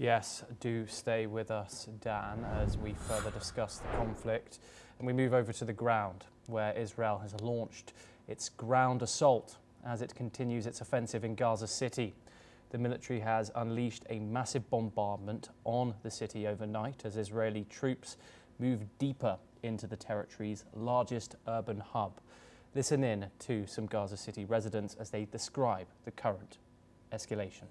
Yes, do stay with us, Dan, as we further discuss the conflict. And we move over to the ground, where Israel has launched its ground assault as it continues its offensive in Gaza City. The military has unleashed a massive bombardment on the city overnight as Israeli troops move deeper into the territory's largest urban hub. Listen in to some Gaza City residents as they describe the current escalation.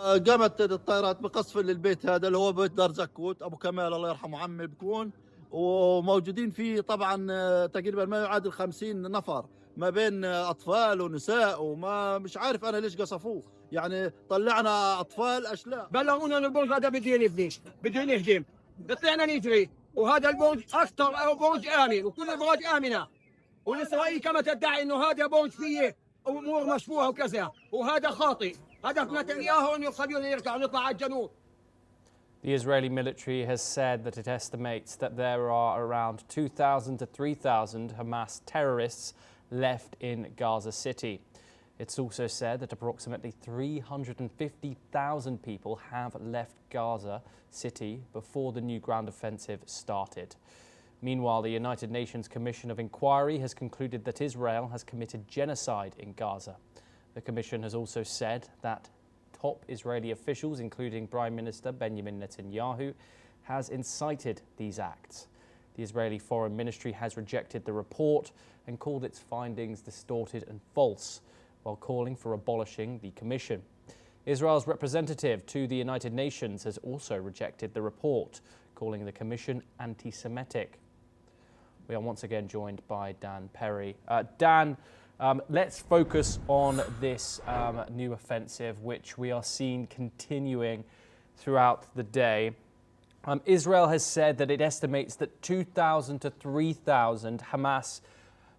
قامت الطائرات بقصف للبيت هذا اللي هو بيت دار زكوت ابو كمال الله يرحمه عمي بكون، وموجودين فيه طبعا تقريبا ما يعادل 50 نفر ما بين اطفال ونساء، وما مش عارف انا ليش قصفوه، يعني طلعنا اطفال اشلاء. بلغونا ان البرج هذا بده ينبني، بده يهجم، طلعنا نجري، وهذا البرج اكثر برج امن وكل البرج امنه، والاسرائيلي كما تدعي انه هذا برج فيه امور مشبوهه وكذا، وهذا خاطئ. هدف نتنياهو انه يخلينا نرجع ونطلع على الجنوب. The Israeli military has said that it estimates that there are around 2,000 to 3,000 Hamas terrorists left in Gaza City. It's also said that approximately 350,000 people have left Gaza City before the new ground offensive started. Meanwhile, the United Nations Commission of Inquiry has concluded that Israel has committed genocide in Gaza. The Commission has also said that top Israeli officials, including Prime Minister Benjamin Netanyahu, has incited these acts. The Israeli Foreign Ministry has rejected the report and called its findings distorted and false, while calling for abolishing the Commission. Israel's representative to the United Nations has also rejected the report, calling the Commission anti-Semitic. We are once again joined by Dan Perry. Dan, let's focus on this new offensive, which we are seeing continuing throughout the day. Israel has said that it estimates that 2,000 to 3,000 Hamas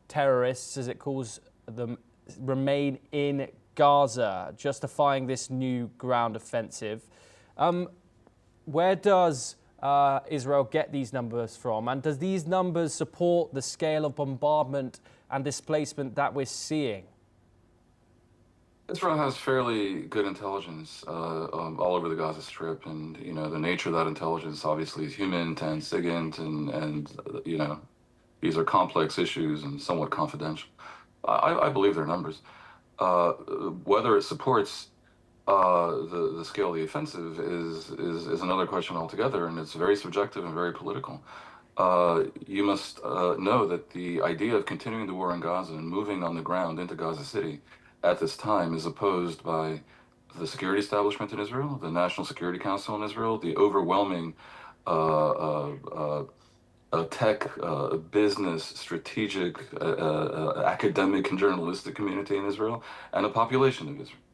terrorists, as it calls them, remain in Gaza, justifying this new ground offensive. Where does Israel get these numbers from? And does these numbers support the scale of bombardment and displacement that we're seeing? Israel has fairly good intelligence all over the Gaza Strip, and the nature of that intelligence obviously is human and SIGINT, and these are complex issues and somewhat confidential. I believe their numbers. Whether it supports the scale of the offensive is another question altogether, and it's very subjective and very political. You must know that the idea of continuing the war in Gaza and moving on the ground into Gaza City at this time is opposed by the security establishment in Israel, the National Security Council in Israel, the overwhelming tech, business, strategic, academic and journalistic community in Israel, and the population of Israel.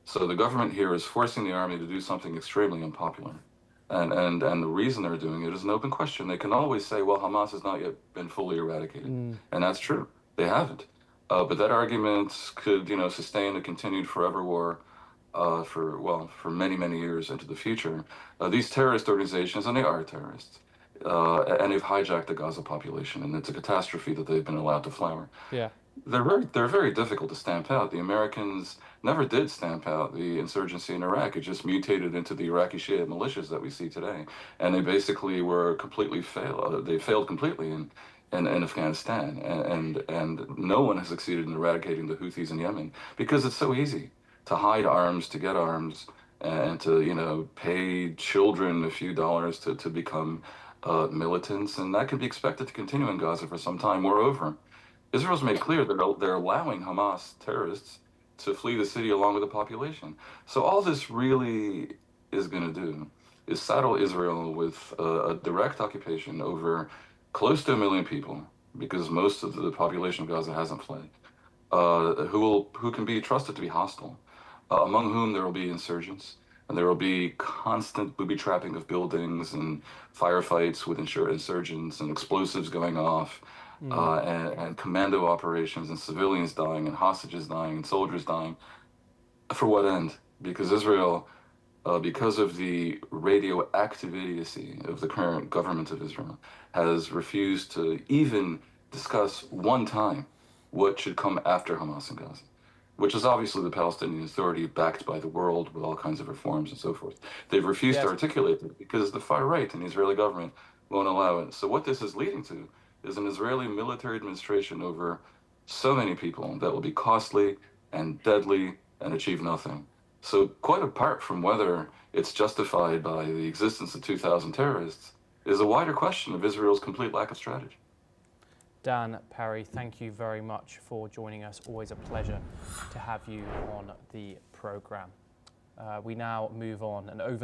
So the government here is forcing the army to do something extremely unpopular. And the reason they're doing it is an open question. They can always say, well, Hamas has not yet been fully eradicated. And that's true. They haven't. But that argument could, sustain a continued forever war for many, many years into the future. These terrorist organizations, and they are terrorists, and they've hijacked the Gaza population, and it's a catastrophe that they've been allowed to flower. Yeah. They're very difficult to stamp out. The Americans never did stamp out the insurgency in Iraq. It just mutated into the Iraqi Shia militias that we see today, and they basically were completely failed. They failed completely in Afghanistan, and no one has succeeded in eradicating the Houthis in Yemen because it's so easy to hide arms, to get arms, and to pay children a few dollars to become militants, and that can be expected to continue in Gaza for some time. Moreover, Israel's made clear that they're allowing Hamas terrorists to flee the city along with the population. So all this really is going to do is saddle Israel with a direct occupation over close to 1 million people, because most of the population of Gaza hasn't fled, who can be trusted to be hostile, among whom there will be insurgents, and there will be constant booby-trapping of buildings and firefights with insurgents and explosives going off, and commando operations and civilians dying and hostages dying and soldiers dying. For what end? Because Israel, because of the radioactivity of the current government of Israel, has refused to even discuss one time what should come after Hamas in Gaza. which is obviously the Palestinian Authority backed by the world with all kinds of reforms and so forth. They've refused to articulate it because the far right and the Israeli government won't allow it. So what this is leading to is an Israeli military administration over so many people that will be costly and deadly and achieve nothing. So quite apart from whether it's justified by the existence of 2,000 terrorists, is a wider question of Israel's complete lack of strategy. Dan Perry, thank you very much for joining us. Always a pleasure to have you on the programme. We now move on and over